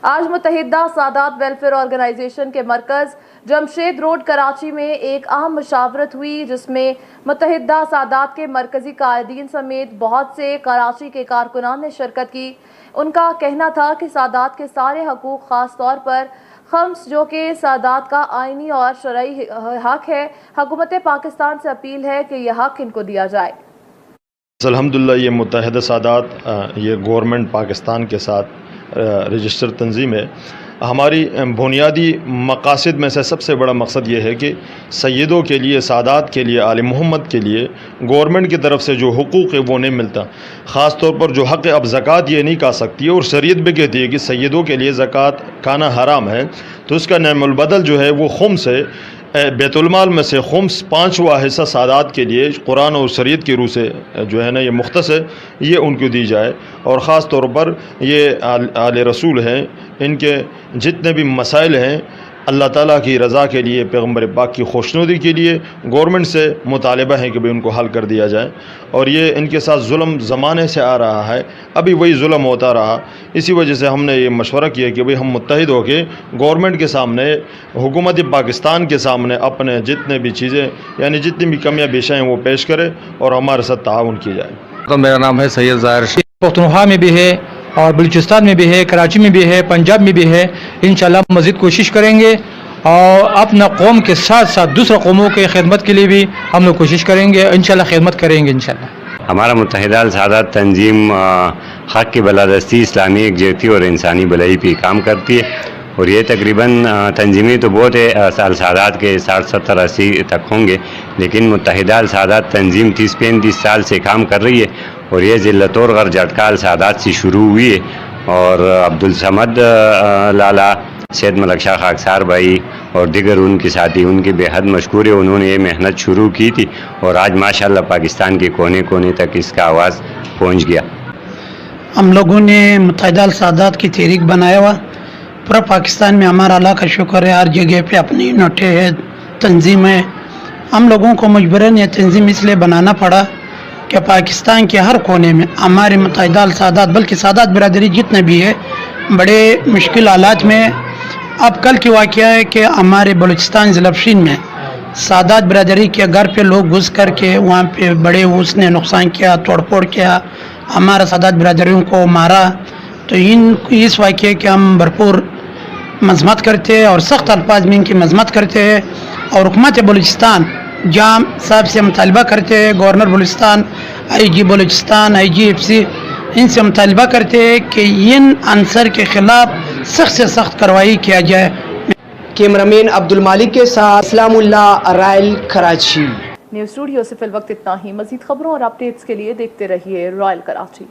آج متحدہ سادات ویلفیئر آرگنائزیشن کے مرکز جمشید روڈ کراچی میں ایک اہم مشاورت ہوئی، جس میں متحدہ سادات کے مرکزی قائدین سمیت بہت سے کراچی کے کارکنان نے شرکت کی۔ ان کا کہنا تھا کہ سادات کے سارے حقوق، خاص طور پر خمس جو کہ سادات کا آئینی اور شرعی حق ہے، حکومت پاکستان سے اپیل ہے کہ یہ حق ان کو دیا جائے۔ الحمدللہ یہ متحدہ سادات یہ گورنمنٹ پاکستان کے ساتھ رجسٹر تنظیم ہے۔ ہماری بنیادی مقاصد میں سے سب سے بڑا مقصد یہ ہے کہ سیدوں کے لیے، سادات کے لیے، آل محمد کے لیے گورنمنٹ کی طرف سے جو حقوق ہے وہ نہیں ملتا، خاص طور پر جو حق اب زکوٰۃ یہ نہیں کہا سکتی ہے، اور شریعت بھی کہتی ہے کہ سیدوں کے لیے زکوٰۃ کھانا حرام ہے، تو اس کا نعم البدل جو ہے وہ خمس ہے۔ بیت المال میں سے خمس 5واں حصہ سادات کے لیے قرآن اور شریعت کی روح سے جو ہے نا یہ مختص ہے، یہ ان کو دی جائے۔ اور خاص طور پر یہ آل رسول ہیں، ان کے جتنے بھی مسائل ہیں اللہ تعالیٰ کی رضا کے لیے، پیغمبر پاک کی خوشنودی کے لیے گورنمنٹ سے مطالبہ ہے کہ ان کو حل کر دیا جائے۔ اور یہ ان کے ساتھ ظلم زمانے سے آ رہا ہے، ابھی وہی ظلم ہوتا رہا، اسی وجہ سے ہم نے یہ مشورہ کیا کہ ہم متحد ہو کے گورنمنٹ کے سامنے، حکومت پاکستان کے سامنے اپنے جتنے بھی چیزیں یعنی جتنی بھی کمیاں بیشیں ہیں وہ پیش کرے اور ہمارے ساتھ تعاون کی جائے۔ تو میرا نام ہے سید ظاہر شیخ، پختونخوا میں بھی ہے اور بلوچستان میں بھی ہے، کراچی میں بھی ہے، پنجاب میں بھی ہے۔ انشاءاللہ مزید کوشش کریں گے اور اپنا قوم کے ساتھ ساتھ دوسرے قوموں کے خدمت کے لیے بھی ہم لوگ کوشش کریں گے، انشاءاللہ خدمت کریں گے انشاءاللہ۔ ہمارا متحدہ سادات تنظیم حق کی بالادستی، اسلامی یکجہتی اور انسانی بھلائی پہ کام کرتی ہے، اور یہ تقریباً تنظیمیں تو بہت ہے، سادات کے 60 70 80 تک ہوں گے، لیکن متحدہ سادات تنظیم 30 35 سال سے کام کر رہی ہے، اور یہ ضلع طورغر جھٹکال سادات سے شروع ہوئی ہے، اور عبدالصمد لالا، سید ملک شاہ خاکسار بھائی اور دیگر ان کے ساتھی ان کے بے حد مشکور ہے، انہوں نے یہ محنت شروع کی تھی، اور آج ماشاءاللہ پاکستان کے کونے کونے تک اس کا آواز پہنچ گیا۔ ہم لوگوں نے متحدہ سادات کی تحریک بنایا ہوا، پورا پاکستان میں ہمارا اللہ کا شکر ہے، ہر جگہ پہ اپنی یونٹیں ہے، تنظیم ہے۔ ہم لوگوں کو مجبوراً یہ تنظیم اس لیے بنانا پڑا کہ پاکستان کے ہر کونے میں ہمارے متحدہ سادات، بلکہ سادات برادری جتنے بھی ہے، بڑے مشکل حالات میں۔ اب کل کی واقعہ ہے کہ ہمارے بلوچستان ضلع فشین میں سادات برادری کے گھر پہ لوگ گھس کر کے وہاں پہ بڑے اس نے نقصان کیا، توڑ پھوڑ کیا، ہمارا سادات برادریوں کو مارا۔ تو اس واقعے کے ہم بھرپور مذمت کرتے ہیں اور سخت الفاظ میں ان کی مذمت کرتے ہیں، اور حکومت بلوچستان جام صاحب سے مطالبہ کرتے ہیں، گورنر بلوچستان، آئی جی بلوچستان، آئی جی ایف سی، ان سے مطالبہ کرتے ہیں کہ ان عنصر کے خلاف سخت سے سخت کارروائی کیا جائے۔ کیمرامین عبدالمالک کے ساتھ اسلام اللہ، رائل، کراچی۔ نیوز اسٹوڈیو سے فی الوقت اتنا ہی۔ مزید خبروں اور اپڈیٹس کے لیے دیکھتے رہیے رائل کراچی۔